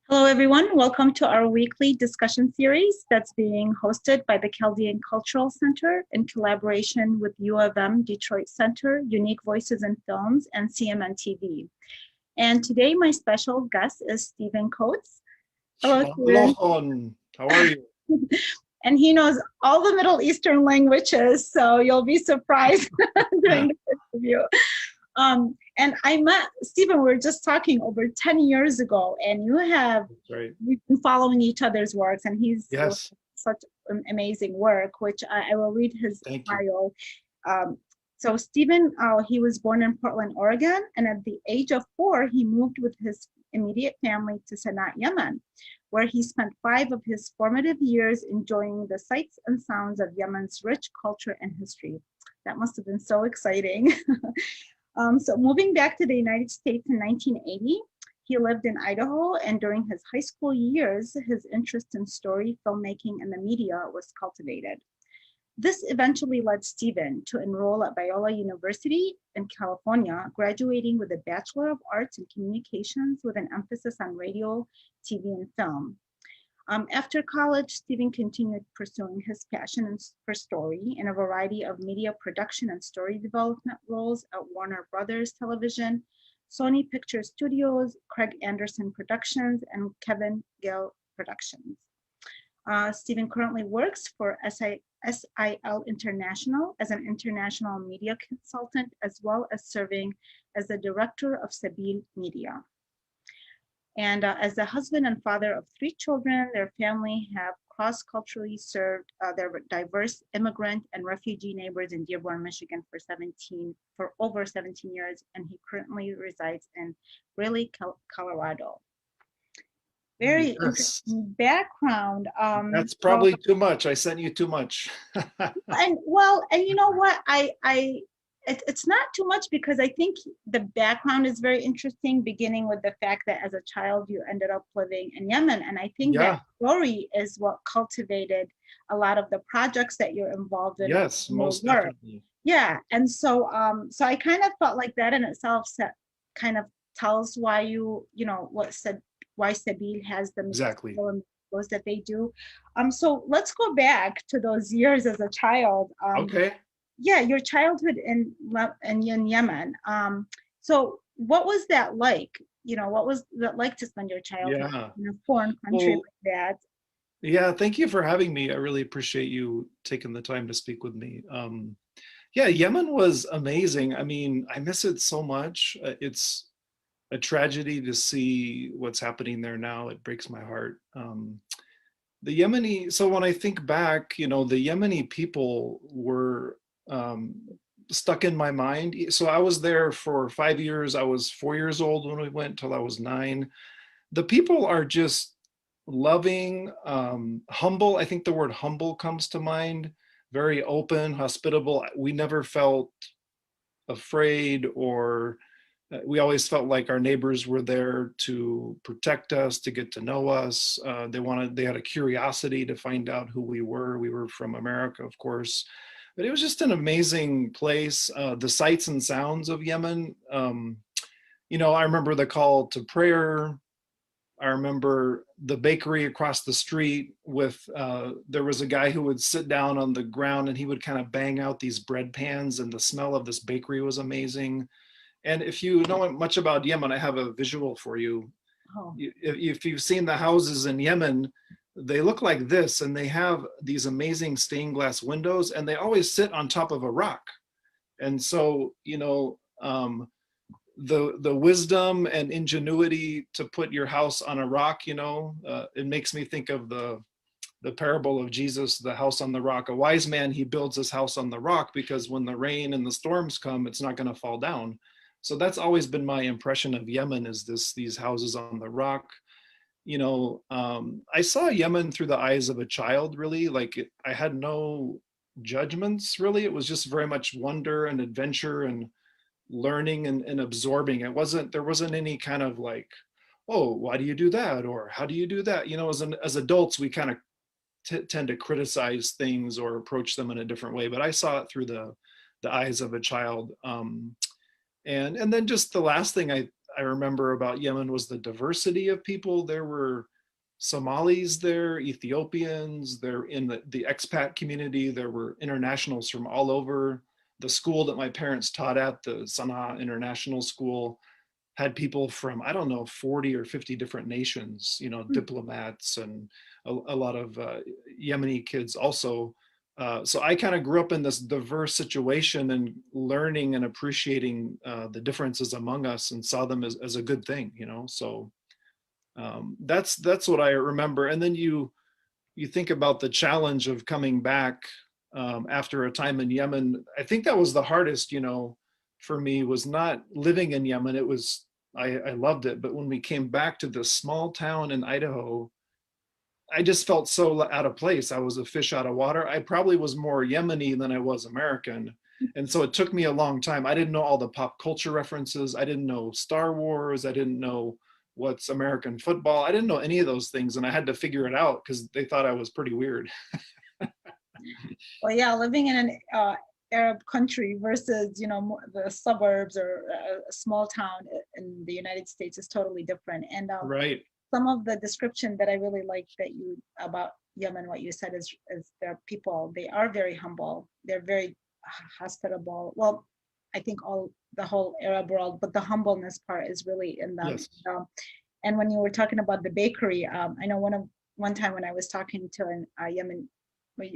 Hello, everyone. Welcome to our weekly discussion series that's being hosted by the Chaldean Cultural Center in collaboration with U of M Detroit Center, Unique Voices in Films, and CMN TV. And today, my special guest is Stephen Coates. Hello, Stephen. Shalom. How are you? And he knows all the Middle Eastern languages, so you'll be surprised during the interview. And I met Stephen, we were just talking over 10 years ago, and we've been following each other's works, and he's such amazing work, which I will read his bio. So Stephen, he was born in Portland, Oregon, and at the age of 4, he moved with his immediate family to Sana'a, Yemen, where he spent 5 of his formative years enjoying the sights and sounds of Yemen's rich culture and history. That must have been so exciting. So moving back to the United States in 1980, he lived in Idaho, and during his high school years, his interest in story, filmmaking, and the media was cultivated. This eventually led Stephen to enroll at Biola University in California, graduating with a Bachelor of Arts in Communications with an emphasis on radio, TV, and film. After college, Stephen continued pursuing his passion for story in a variety of media production and story development roles at Warner Brothers Television, Sony Pictures Studios, Craig Anderson Productions, and Kevin Gill Productions. Stephen currently works for SIL International as an international media consultant, as well as serving as the director of Sabeel Media. And as the husband and father of 3 children, their family have cross-culturally served their diverse immigrant and refugee neighbors in Dearborn, Michigan for over 17 years, and he currently resides in Greeley, Colorado. Very interesting background. That's probably too much. I sent you too much. and you know what? It's not too much, because I think the background is very interesting, beginning with the fact that as a child you ended up living in Yemen. And I think that story is what cultivated a lot of the projects that you're involved in. Yes, most definitely. Yeah. And so so I kind of felt like that in itself kind of tells why why Sabeel has the those that they do. So let's go back to those years as a child. Okay. Yeah, your childhood in Yemen. So what was that like? What was that like to spend your childhood in a foreign country like that? Yeah, thank you for having me. I really appreciate you taking the time to speak with me. Yeah, Yemen was amazing. I mean, I miss it so much. It's a tragedy to see what's happening there now. It breaks my heart. The Yemeni, so when I think back, the Yemeni people were stuck in my mind. So I was there for 5 years. I was 4 years old when we went till I was 9. The people are just loving, humble. I think the word humble comes to mind. Very open, hospitable. We never felt afraid, or we always felt like our neighbors were there to protect us, to get to know us. They had a curiosity to find out who we were. We were from America, of course. But it was just an amazing place. The sights and sounds of Yemen. I remember the call to prayer. I remember the bakery across the street there was a guy who would sit down on the ground and he would kind of bang out these bread pans, and the smell of this bakery was amazing. And if you know much about Yemen, I have a visual for you. If you've seen the houses in Yemen, they look like this, and they have these amazing stained glass windows, and they always sit on top of a rock. And so, the wisdom and ingenuity to put your house on a rock, it makes me think of the parable of Jesus, the house on the rock. A wise man, he builds his house on the rock, because when the rain and the storms come, it's not going to fall down. So that's always been my impression of Yemen, is these houses on the rock. I saw Yemen through the eyes of a child, really. I had no judgments, really. It was just very much wonder and adventure and learning and absorbing. There wasn't any kind of like, oh, why do you do that? Or how do you do that? As adults, we kind of tend to criticize things or approach them in a different way. But I saw it through the eyes of a child. And then just the last thing I remember about Yemen was the diversity of people. There were Somalis there, Ethiopians, there in the expat community, there were internationals from all over. The school that my parents taught at, the Sana'a International School, had people from, I don't know, 40 or 50 different nations, you know, diplomats and a lot of Yemeni kids also. So I kind of grew up in this diverse situation and learning and appreciating the differences among us and saw them as a good thing, you know. So that's what I remember. And then you think about the challenge of coming back after a time in Yemen. I think that was the hardest, you know, for me, was not living in Yemen. It was, I loved it, but when we came back to this small town in Idaho, I just felt so out of place. I was a fish out of water. I probably was more Yemeni than I was American. And so it took me a long time. I didn't know all the pop culture references. I didn't know Star Wars. I didn't know what's American football. I didn't know any of those things. And I had to figure it out because they thought I was pretty weird. Well, yeah, living in an Arab country versus, you know, the suburbs or a small town in the United States is totally different. And Right. some of the description that I really like that you about Yemen, what you said is their people, they are very humble. They're very hospitable. Well, I think the whole Arab world, but the humbleness part is really in them. Yes. And when you were talking about the bakery, I know one time when I was talking to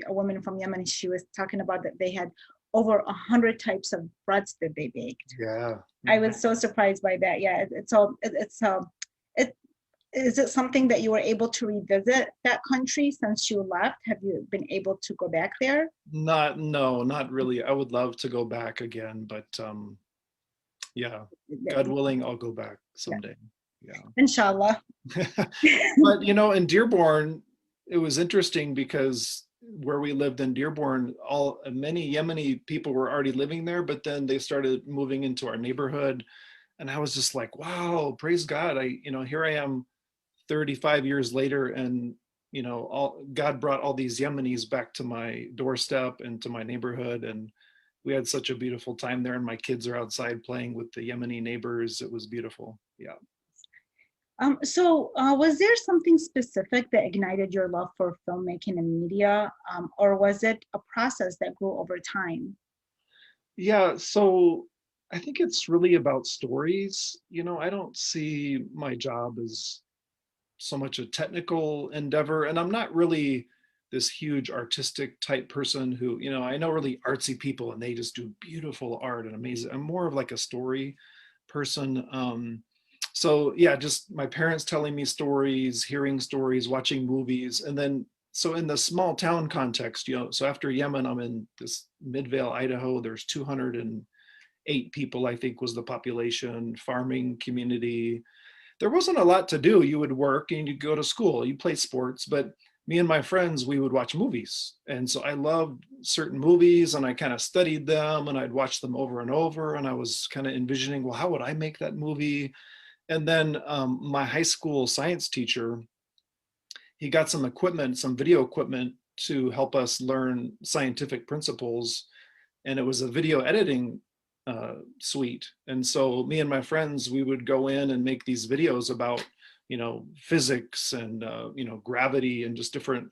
a woman from Yemen, she was talking about that they had over 100 types of breads that they baked. Yeah. I was so surprised by that. Yeah, is it something that you were able to revisit that country since you left? Have you been able to go back there? Not really. I would love to go back again, but yeah, God willing, I'll go back someday. Yeah. Inshallah. But you know, in Dearborn, it was interesting because where we lived in Dearborn, many Yemeni people were already living there, but then they started moving into our neighborhood. And I was just like, wow, praise God. Here I am 35 years later, and God brought all these Yemenis back to my doorstep and to my neighborhood, and we had such a beautiful time there, and my kids are outside playing with the Yemeni neighbors. It was beautiful. Yeah. So was there something specific that ignited your love for filmmaking and media, or was it a process that grew over time? Yeah, so I think it's really about stories. I don't see my job as so much a technical endeavor, and I'm not really this huge artistic type person who, I know really artsy people and they just do beautiful art and amazing. I'm more of like a story person. So yeah, just my parents telling me stories, hearing stories, watching movies. And then, so in the small town context, so after Yemen, I'm in this Midvale, Idaho. There's 208 people, I think was the population, farming community. There wasn't a lot to do. You would work and you'd go to school, you play sports, but me and my friends, we would watch movies. And so I loved certain movies and I kind of studied them and I'd watch them over and over. And I was kind of envisioning, well, how would I make that movie? And then my high school science teacher, he got some equipment, some video equipment to help us learn scientific principles. And it was a video editing suite. And so me and my friends, we would go in and make these videos about, physics and, gravity and just different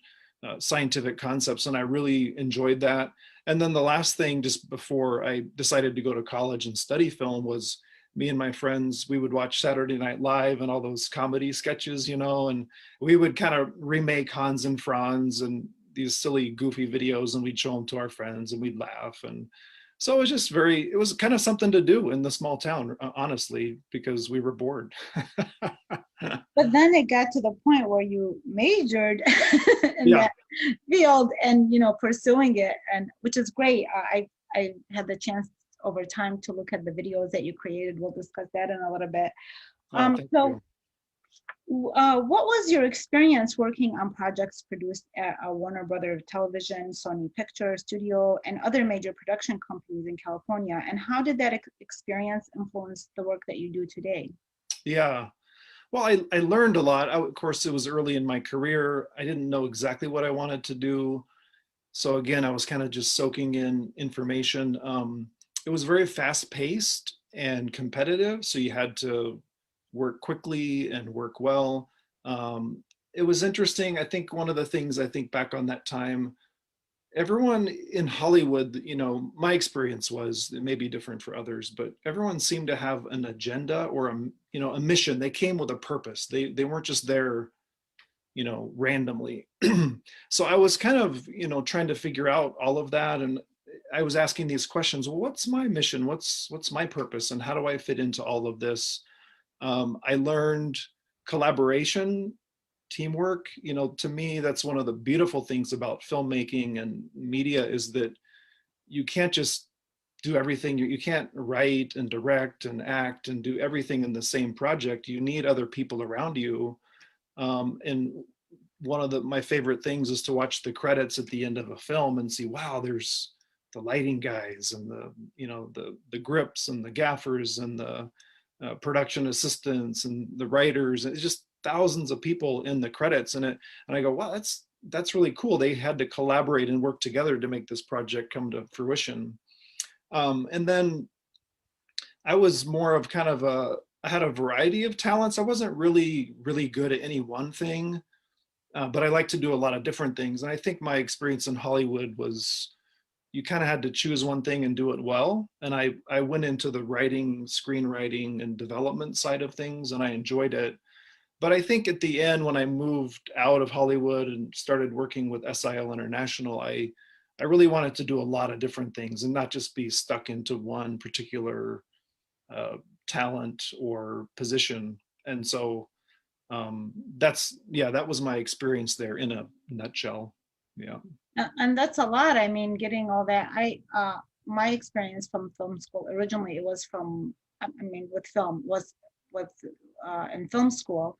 scientific concepts. And I really enjoyed that. And then the last thing, just before I decided to go to college and study film, was me and my friends, we would watch Saturday Night Live and all those comedy sketches, and we would kind of remake Hans and Franz and these silly, goofy videos, and we'd show them to our friends and we'd laugh. And so it was just it was kind of something to do in the small town, honestly, because we were bored. But then it got to the point where you majored in that field and, pursuing it, and which is great. I had the chance over time to look at the videos that you created. We'll discuss that in a little bit. What was your experience working on projects produced at Warner Brothers Television, Sony Pictures Studio, and other major production companies in California? And how did that experience influence the work that you do today? Yeah. Well, I learned a lot. Of course, it was early in my career. I didn't know exactly what I wanted to do. So again, I was kind of just soaking in information. It was very fast paced and competitive. So you had to work quickly and work well. It was interesting. I think one of the things I think back on that time, everyone in Hollywood, my experience was, it may be different for others, but everyone seemed to have an agenda or a mission. They came with a purpose. They weren't just there, randomly. So I was kind of, trying to figure out all of that. And I was asking these questions. Well, what's my mission? What's my purpose? And how do I fit into all of this? I learned collaboration, teamwork. To me, that's one of the beautiful things about filmmaking and media, is that you can't just do everything. You can't write and direct and act and do everything in the same project. You need other people around you. And one of my favorite things is to watch the credits at the end of a film and see, wow, there's the lighting guys and the grips and the gaffers and the production assistants and the writers. It's just thousands of people in the credits, and I go, wow, that's really cool. They had to collaborate and work together to make this project come to fruition. And then I was more of kind of I had a variety of talents. I wasn't really good at any one thing, but I like to do a lot of different things. And I think my experience in Hollywood was, you kind of had to choose one thing and do it well. And I went into the writing, screenwriting, and development side of things, and I enjoyed it. But I think at the end, when I moved out of Hollywood and started working with SIL International, I really wanted to do a lot of different things and not just be stuck into one particular talent or position. And so that was my experience there in a nutshell. Yeah. And that's a lot. I mean, getting all that. My experience from film school, originally it was from, I mean, with film, was with in film school.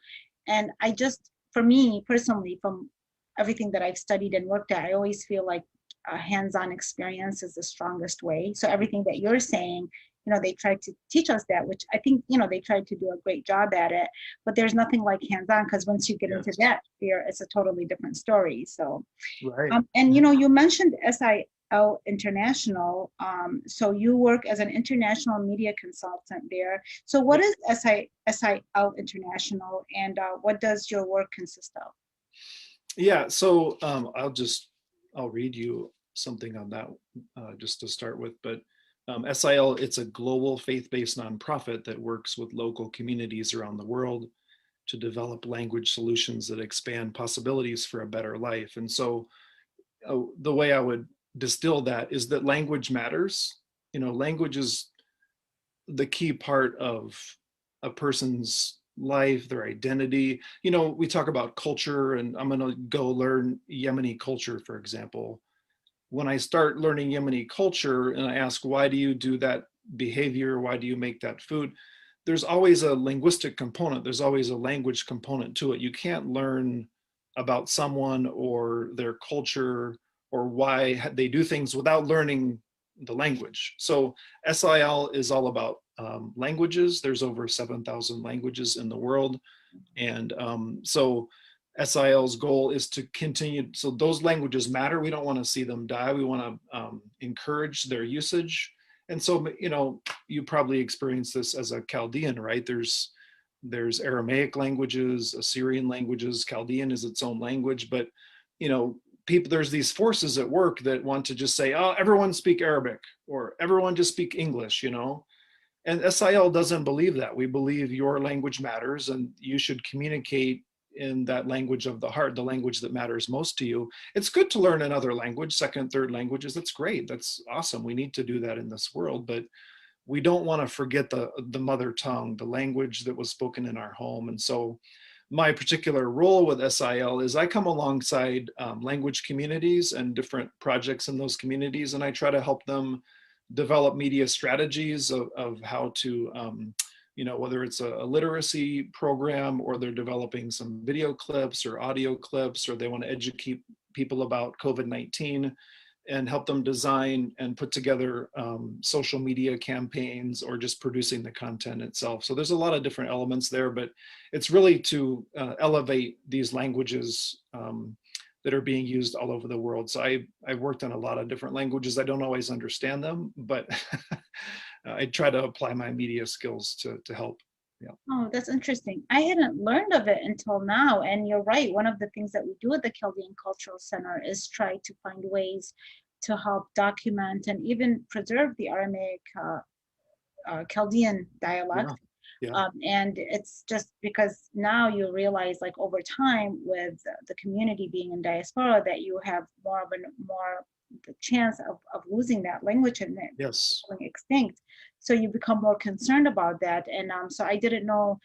And I just, for me personally, from everything that I've studied and worked at, I always feel like hands-on experience is the strongest way. So everything that you're saying, they tried to teach us that, which I think, they tried to do a great job at it, but there's nothing like hands-on, because once you get into that sphere, it's a totally different story. So, right. And, you mentioned SIL International. So you work as an international media consultant there. So what is SIL International, and what does your work consist of? Yeah, so I'll read you something on that just to start with. But SIL, it's a global faith-based nonprofit that works with local communities around the world to develop language solutions that expand possibilities for a better life. And so the way I would distill that is that language matters. Language is the key part of a person's life, their identity. We talk about culture, and I'm going to go learn Yemeni culture, for example. When I start learning Yemeni culture and I ask, why do you do that behavior? Why do you make that food? There's always a linguistic component. There's always a language component to it. You can't learn about someone or their culture or why they do things without learning the language. So SIL is all about languages. There's over 7,000 languages in the world. And so SIL's goal is to continue. So those languages matter. We don't want to see them die. We want to encourage their usage. And so, you probably experienced this as a Chaldean, right? There's Aramaic languages, Assyrian languages. Chaldean is its own language, but people, there's these forces at work that want to just say, oh, everyone speak Arabic, or everyone just speak English, And SIL doesn't believe that. We believe your language matters, and you should communicate in that language of the heart, the language that matters most to you. It's good to learn another language, second, third languages. That's great. That's awesome. We need to do that in this world, but we don't want to forget the mother tongue, the language that was spoken in our home. And so my particular role with SIL is I come alongside language communities and different projects in those communities, and I try to help them develop media strategies of how to, whether it's a literacy program, or they're developing some video clips or audio clips, or they want to educate people about COVID-19 and help them design and put together social media campaigns, or just producing the content itself. So there's a lot of different elements there, but it's really to elevate these languages that are being used all over the world. So I've worked on a lot of different languages. I don't always understand them, but I try to apply my media skills to help. Yeah. Oh, that's interesting. I hadn't learned of it until now. And you're right. One of the things that we do at the Chaldean Cultural Center is try to find ways to help document and even preserve the Aramaic Chaldean dialect. Yeah. Yeah. And it's just because now you realize, like over time, with the community being in diaspora, that you have more of the chance of losing that language and it Yes. going extinct. So you become more concerned about that. And so I didn't know.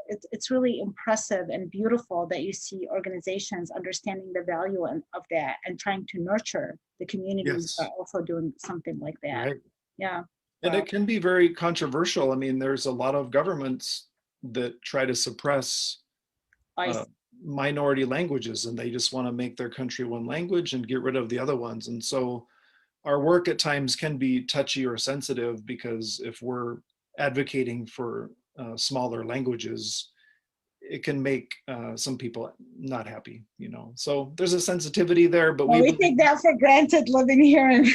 It's really impressive and beautiful that you see organizations understanding the value of that and trying to nurture the communities by Yes. also doing something like that. Right. Yeah. And Wow. it can be very controversial. I mean, there's a lot of governments that try to suppress I uh, minority languages, and they just want to make their country one language and get rid of the other ones. And so our work at times can be touchy or sensitive, because if we're advocating for smaller languages, it can make some people not happy, you know. So there's a sensitivity there, but Well, we we believe. take that for granted living here in,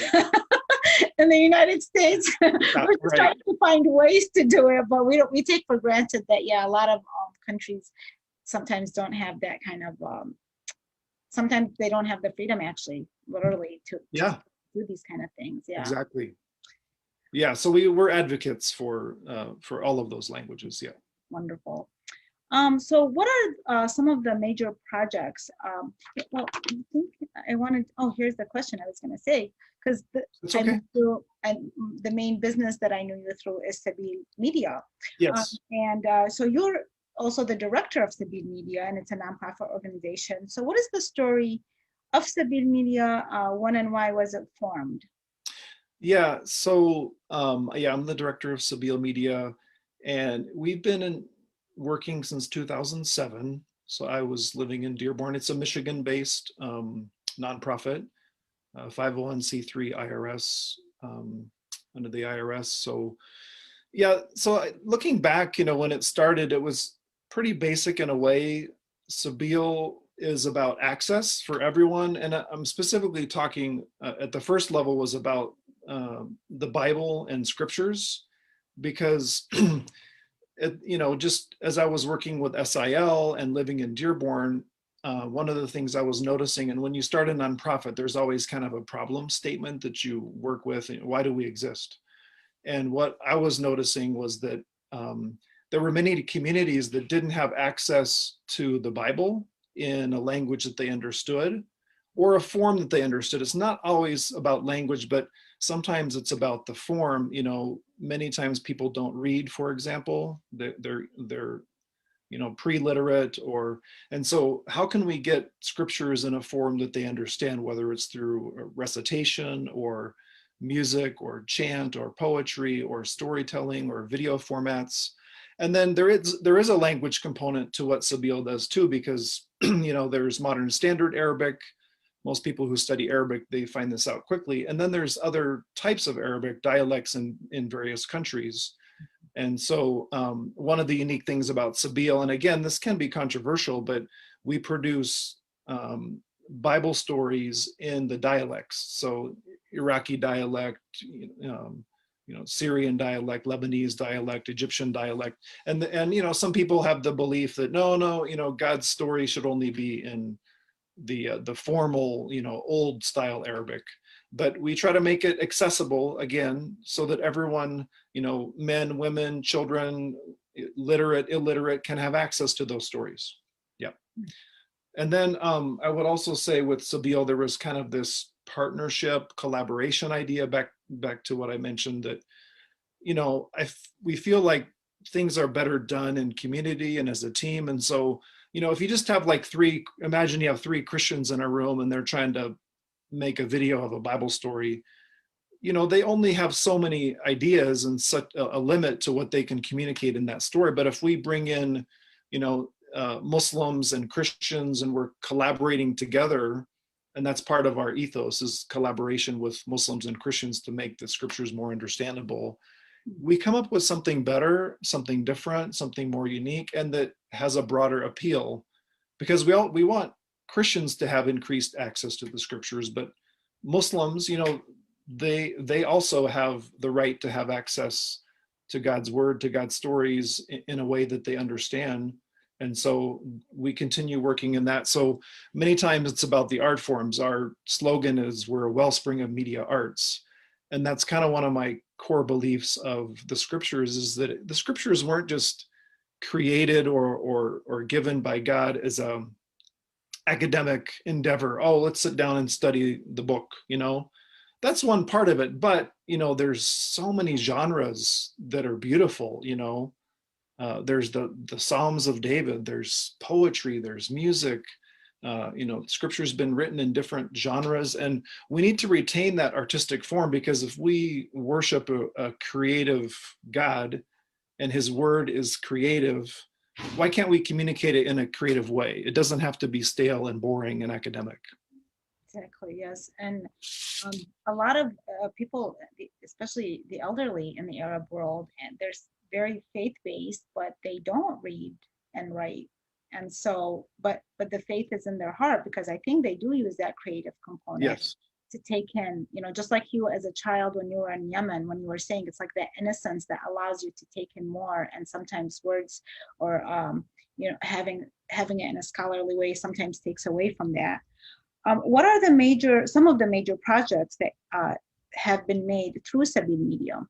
in the United States. We're just Right. trying to find ways to do it, but we don't. We take for granted that, yeah, a lot of countries sometimes don't have that kind of. Sometimes they don't have the freedom, actually, literally, to Yeah, do these kind of things. Yeah, exactly. Yeah, so we're advocates for all of those languages. Yeah. wonderful. So what are some of the major projects? Well, I think I wanted, oh, here's the question I was going to say, because It's I okay. moved through, and the main business that I knew you through is Sabeel Media. Yes. And so you're also the director of Sabeel Media, and it's a nonprofit organization. So what is the story of Sabeel Media? When and why was it formed? Yeah. So yeah, I'm the director of Sabeel Media, and we've been working since 2007. So I was living in Dearborn. It's a Michigan-based nonprofit, 501c3 IRS, under the IRS. So yeah, so looking back, you know, when it started, it was pretty basic in a way. Sabeel is about access for everyone, and I'm specifically talking at the first level was about the Bible and scriptures, because you know, just as I was working with SIL and living in Dearborn, one of the things I was noticing, and when you start a nonprofit, there's always kind of a problem statement that you work with. Why do we exist? And what I was noticing was that there were many communities that didn't have access to the Bible in a language that they understood, or a form that they understood. It's not always about language, but sometimes it's about the form. You know, many times people don't read, for example. They're you know, pre-literate, or, and so how can we get scriptures in a form that they understand, whether it's through recitation or music or chant or poetry or storytelling or video formats. And then there is a language component to what Sabeel does too, because you know, there's modern standard Arabic. Most people who study Arabic, they find this out quickly. And then there's other types of Arabic dialects in various countries. And so one of the unique things about Sabeel, and again, this can be controversial, but we produce Bible stories in the dialects. So Iraqi dialect, you know, Syrian dialect, Lebanese dialect, Egyptian dialect. And you know, some people have the belief that no, you know, God's story should only be in the formal, you know, old style Arabic. But we try to make it accessible, again, so that everyone, you know, men, women, children, literate, illiterate, can have access to those stories. Yeah. And then I would also say with Sabeel, there was kind of this partnership collaboration idea, back to what I mentioned, that, you know, we feel like things are better done in community and as a team. And so, you know, if you just have like imagine you have three Christians in a room and they're trying to make a video of a Bible story, you know, they only have so many ideas and such a limit to what they can communicate in that story. But if we bring in, you know, Muslims and Christians, and we're collaborating together, and that's part of our ethos, is collaboration with Muslims and Christians to make the scriptures more understandable, we come up with something better, something different, something more unique, and that has a broader appeal. Because we want Christians to have increased access to the scriptures, but Muslims, you know, they also have the right to have access to God's word, to God's stories in a way that they understand. And so we continue working in that. So many times it's about the art forms. Our slogan is we're a wellspring of media arts. And that's kind of one of my core beliefs of the scriptures, is that the scriptures weren't just created or given by God as a academic endeavor. Oh, let's sit down and study the book, that's one part of it. But, there's so many genres that are beautiful, there's the Psalms of David, there's poetry, there's music, scripture's been written in different genres, and we need to retain that artistic form, because if we worship a creative God and his word is creative, why can't we communicate it in a creative way? It doesn't have to be stale and boring and academic. Exactly, yes. And a lot of people, especially the elderly in the Arab world, and they're very faith-based, but they don't read and write. And so, but the faith is in their heart, because I think they do use that creative component. Yes. To take in, just like you as a child when you were in Yemen, when you were saying it's like that innocence that allows you to take in more, and sometimes words or having it in a scholarly way sometimes takes away from that. What are some of the major projects that have been made through Sabeel Media?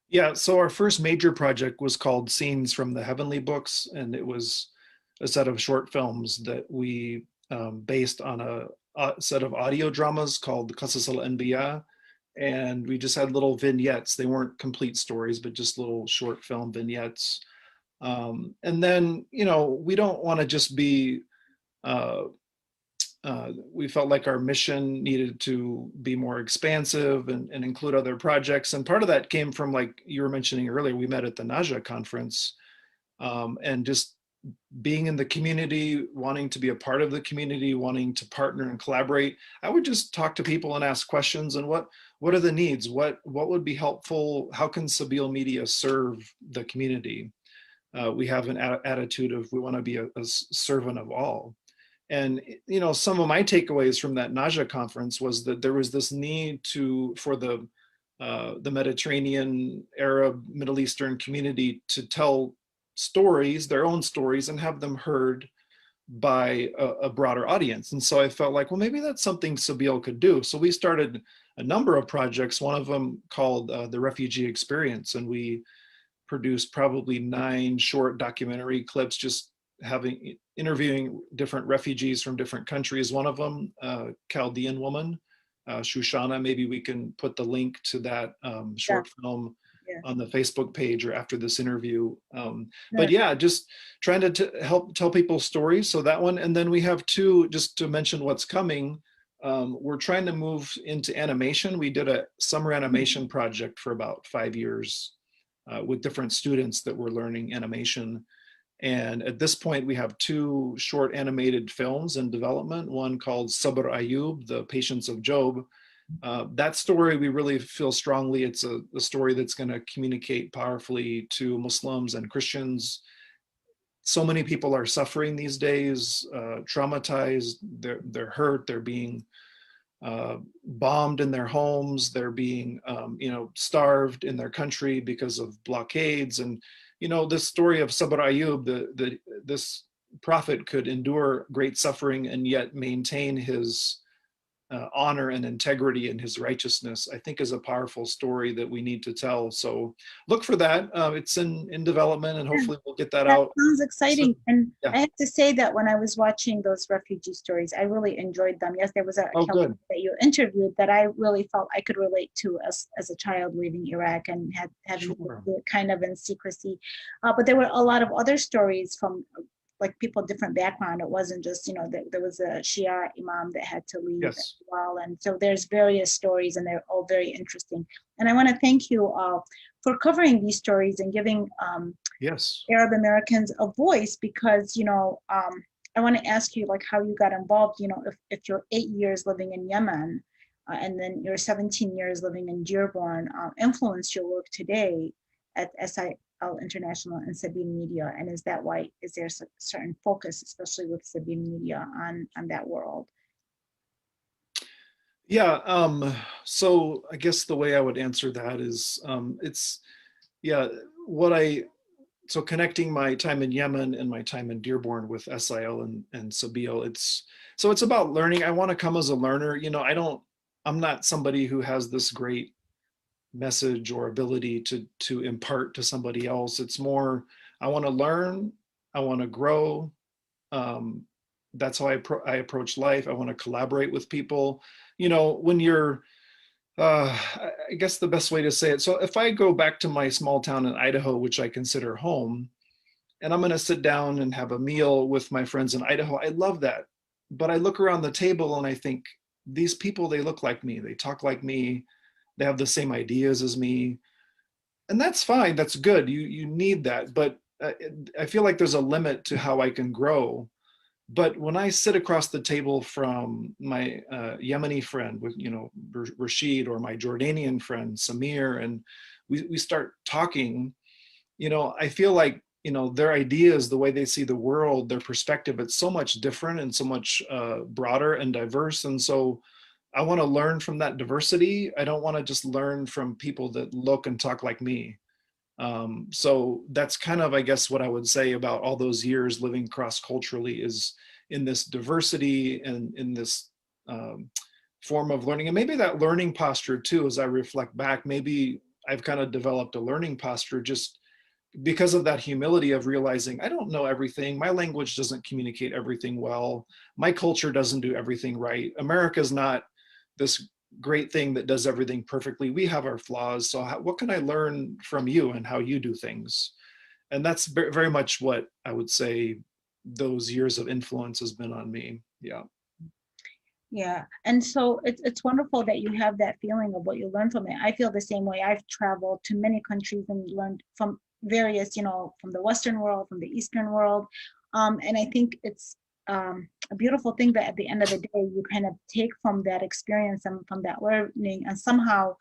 Yeah, so our first major project was called Scenes from the Heavenly Books, and it was a set of short films that we based on a set of audio dramas called Qasas al-Anbiya, and we just had little vignettes. They weren't complete stories, but just little short film vignettes. And then, we don't want to just be we felt like our mission needed to be more expansive and include other projects. And part of that came from, like you were mentioning earlier, we met at the Naja conference, and just being in the community, wanting to be a part of the community, wanting to partner and collaborate. I would just talk to people and ask questions, and what are the needs? What would be helpful? How can Sabeel Media serve the community? We have an attitude of we want to be a servant of all. And some of my takeaways from that Naja conference was that there was this need for the Mediterranean, Arab, Middle Eastern community to tell stories, their own stories, and have them heard by a broader audience. And so I felt like, well, maybe that's something Sabeel could do. So we started a number of projects, one of them called The Refugee Experience, and we produced probably 9 short documentary clips, just interviewing different refugees from different countries. One of them, Chaldean woman, Shushana. Maybe we can put the link to that short film on the Facebook page or after this interview. But yeah, just trying to help tell people stories. So that one, and then we have 2, just to mention what's coming. We're trying to move into animation. We did a summer animation project for about 5 years with different students that were learning animation. And at this point, we have 2 short animated films in development, one called Sabr Ayub, The Patience of Job. That story, we really feel strongly it's a story that's going to communicate powerfully to Muslims and Christians. So many people are suffering these days, traumatized, they're hurt, they're being bombed in their homes, they're being starved in their country because of blockades. And this story of Sabr Ayub, this prophet could endure great suffering and yet maintain his honor and integrity and his righteousness, I think is a powerful story that we need to tell. So look for that. It's in development, and hopefully we'll get that out. That sounds exciting. And I have to say that when I was watching those refugee stories, I really enjoyed them. Yes, there was a that you interviewed that I really felt I could relate to as a child leaving Iraq and having to do it kind of in secrecy. But there were a lot of other stories from like people different background. It wasn't just, there was a Shia imam that had to leave as well. And so there's various stories, and they're all very interesting. And I want to thank you for covering these stories and giving Arab Americans a voice, because, I want to ask you like how you got involved, if you're 8 years living in Yemen and then you're 17 years living in Dearborn, influenced your work today at SIL International and Sabeel Media, and is there a certain focus, especially with Sabeel Media, on that world? Yeah, so I guess the way I would answer that is yeah, so connecting my time in Yemen and my time in Dearborn with SIL and Sabeel, it's about learning. I want to come as a learner. You know, I'm not somebody who has this great message or ability to impart to somebody else. It's more, I want to learn, I want to grow. Um, that's how I approach life. I want to collaborate with people. You know, when you're I guess the best way to say it. So if I go back to my small town in Idaho, which I consider home, and I'm going to sit down and have a meal with my friends in Idaho, I love that. But I look around the table and I think, these people, they look like me, they talk like me, they have the same ideas as me, and that's fine. That's good. You need that, but I feel like there's a limit to how I can grow. But when I sit across the table from my Yemeni friend, with Rashid, or my Jordanian friend Samir, and we start talking, I feel like their ideas, the way they see the world, their perspective, it's so much different and so much broader and diverse. And so I want to learn from that diversity. I don't want to just learn from people that look and talk like me. So that's kind of, I guess, what I would say about all those years living cross culturally, is in this diversity and in this form of learning. And maybe that learning posture too, as I reflect back, maybe I've kind of developed a learning posture just because of that humility of realizing I don't know everything. My language doesn't communicate everything well. My culture doesn't do everything right. America's not this great thing that does everything perfectly. We have our flaws. So what can I learn from you and how you do things? And that's very much what I would say those years of influence has been on me. Yeah. Yeah, and so it's wonderful that you have that feeling of what you learned from it. I feel the same way. I've traveled to many countries and learned from various, from the Western world, from the Eastern world, and I think it's a beautiful thing that at the end of the day, you kind of take from that experience and from that learning, and somehow,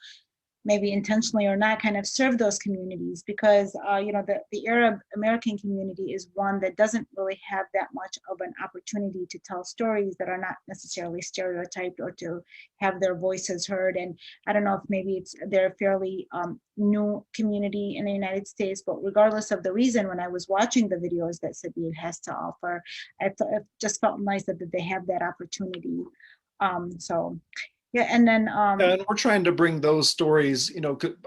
maybe intentionally or not, kind of serve those communities, because the Arab American community is one that doesn't really have that much of an opportunity to tell stories that are not necessarily stereotyped, or to have their voices heard. And I don't know if maybe they're a fairly new community in the United States, but regardless of the reason, when I was watching the videos that Sabeel has to offer, it just felt nice that they have that opportunity. So yeah, and then And we're trying to bring those stories,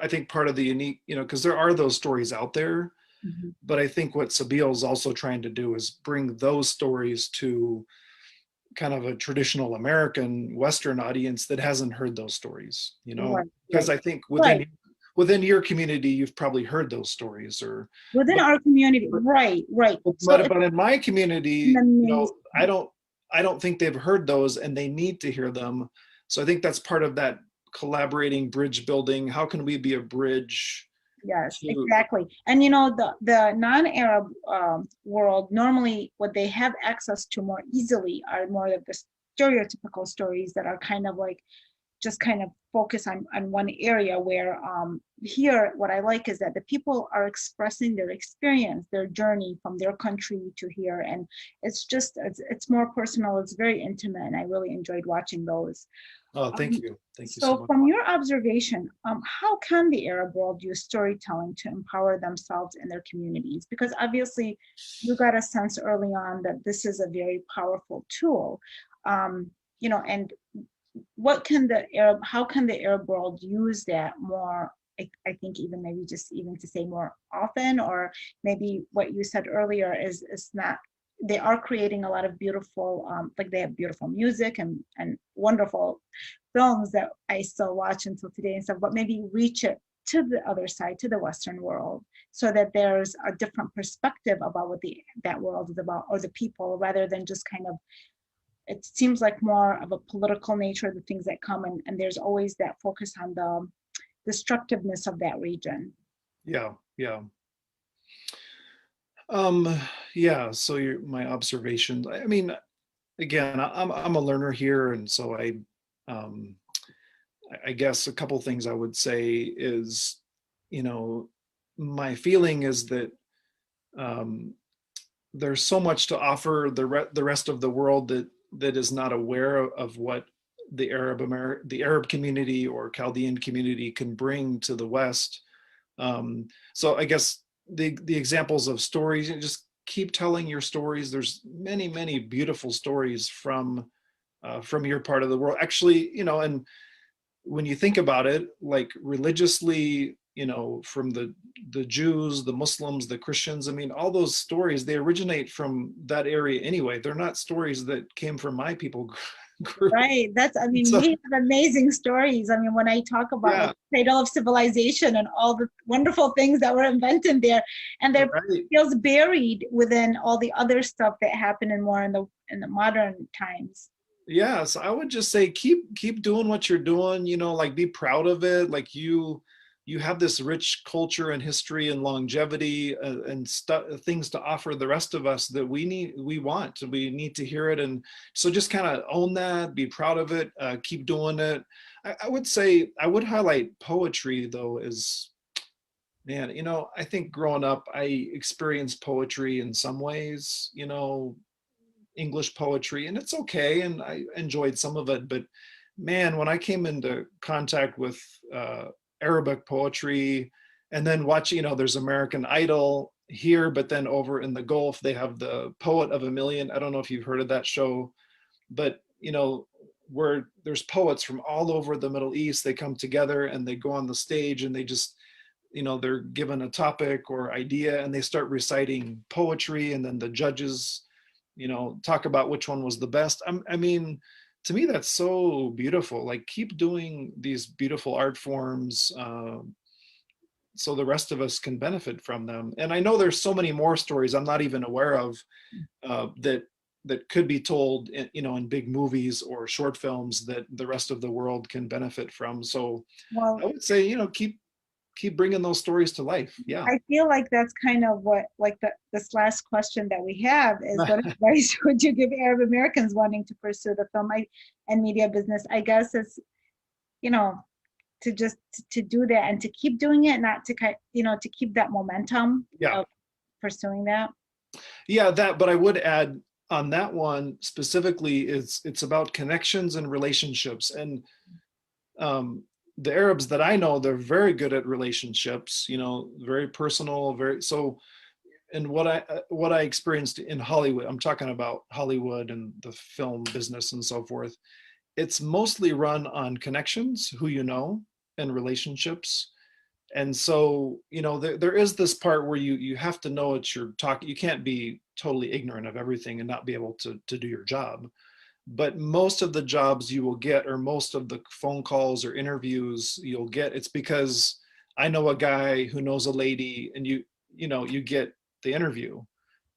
I think part of the unique, because there are those stories out there, mhm. but I think what Sabeel is also trying to do is bring those stories to kind of a traditional American Western audience that hasn't heard those stories, Right, because right, I think right. within your community, you've probably heard those stories, Within but, our community, right, right. So but it's in my community, amazing. I don't think they've heard those, and they need to hear them. So I think that's part of that collaborating, bridge building. How can we be a bridge Yes, to? exactly. And the non-Arab world, normally what they have access to more easily are more of the stereotypical stories that are kind of like just kind of focus on one area, where here what I like is that the people are expressing their experience, their journey from their country to here, and it's more personal, it's very intimate, and I really enjoyed watching those. Oh, thank um, you, thank you so so much. from your observation, how can the Arab world use storytelling to empower themselves and their communities? Because obviously you got a sense early on that this is a very powerful tool. um, and how can the Arab world use that more? I think even maybe just even to say more often, or maybe what you said earlier is not, they are creating a lot of beautiful, like they have beautiful music and wonderful films that I still watch until today and stuff, but maybe reach it to the other side, to the Western world, so that there's a different perspective about what that world is about, or the people, rather than just kind of, it seems like more of a political nature of the things that come, and there's always that focus on the destructiveness of that region. Yeah, yeah. Um, yeah, so my observations, I mean, again, I'm a learner here, and so um, I guess a couple things I would say is, you know, my feeling is that um, there's so much to offer the rest of the world that is not aware of what the Arab community or Chaldean community can bring to the West. So I guess the examples of stories, you just keep telling your stories. There's many beautiful stories from your part of the world, actually, and when you think about it, like religiously, from the Jews, the Muslims, the Christians, I mean, all those stories, they originate from that area anyway. They're not stories that came from my people group. Right. I mean, So, we have amazing stories. I mean, when I talk about yeah, like cradle of civilization and all the wonderful things that were invented there, and they're right. feels buried within all the other stuff that happened in more in the modern times. Yeah, so I would just say keep doing what you're doing, like be proud of it. Like you have this rich culture and history and longevity and stuff, things to offer the rest of us that we need to hear it. And so just kind of own that, be proud of it, keep doing it. I would say I would highlight poetry though, is man, I think growing up I experienced poetry in some ways, English poetry, and it's okay, and I enjoyed some of it. But man, when I came into contact with Arabic poetry, and then watching, there's American Idol here, but then over in the Gulf, they have the Poet of a Million. I don't know if you've heard of that show, but where there's poets from all over the Middle East, they come together and they go on the stage and they just they're given a topic or idea and they start reciting poetry, and then the judges talk about which one was the best. I mean, to me, that's so beautiful. Like, keep doing these beautiful art forms so the rest of us can benefit from them. And I know there's so many more stories I'm not even aware of that could be told in big movies or short films that the rest of the world can benefit from. So Well, I would say, keep bringing those stories to life. Yeah. I feel like that's kind of what, like this last question that we have is, what advice would you give Arab Americans wanting to pursue the film and media business? I guess it's, to just to do that and to keep doing it, not to to keep that momentum Yeah. of pursuing that. Yeah, but I would add on that one specifically, it's about connections and relationships. And the Arabs that I know, they're very good at relationships, very personal, very so. And what I experienced in Hollywood, I'm talking about Hollywood and the film business and so forth. It's mostly run on connections, who and relationships. And so, there is this part where you have to know what you're talking. You can't be totally ignorant of everything and not be able to do your job. But most of the jobs you will get, or most of the phone calls or interviews you'll get, it's because I know a guy who knows a lady, and you get the interview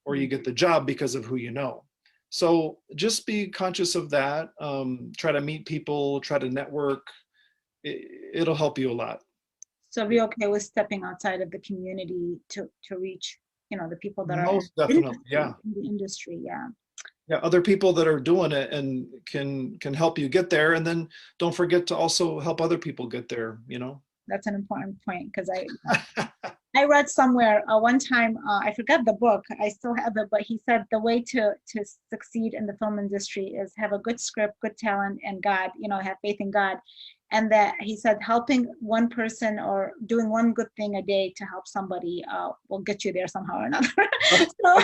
or you get the job because of who you know. So just be conscious of that. Try to meet people, try to network. It'll help you a lot. So be okay with stepping outside of the community to reach, the people that are Most definitely, yeah. in the industry. Yeah. Yeah, other people that are doing it and can help you get there. And then don't forget to also help other people get there. That's an important point, because I read somewhere one time, I forgot the book, I still have it, but he said the way to succeed in the film industry is have a good script, good talent, and God, have faith in God. And that he said helping one person or doing one good thing a day to help somebody will get you there somehow or another. So,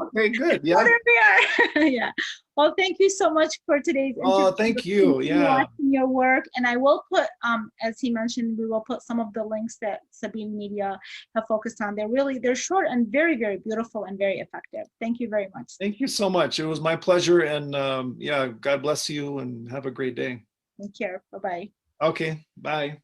okay, good. Yeah. There we are. Yeah. Well, thank you so much for today's interview. Oh, thank you. Yeah. Watching your work, and I will put, as he mentioned, we will put some of the links that Sabeel Media have focused on. They're short and very, very beautiful and very effective. Thank you very much. Thank you so much. It was my pleasure, and yeah, God bless you, and have a great day. Take care. Bye-bye. Okay, bye.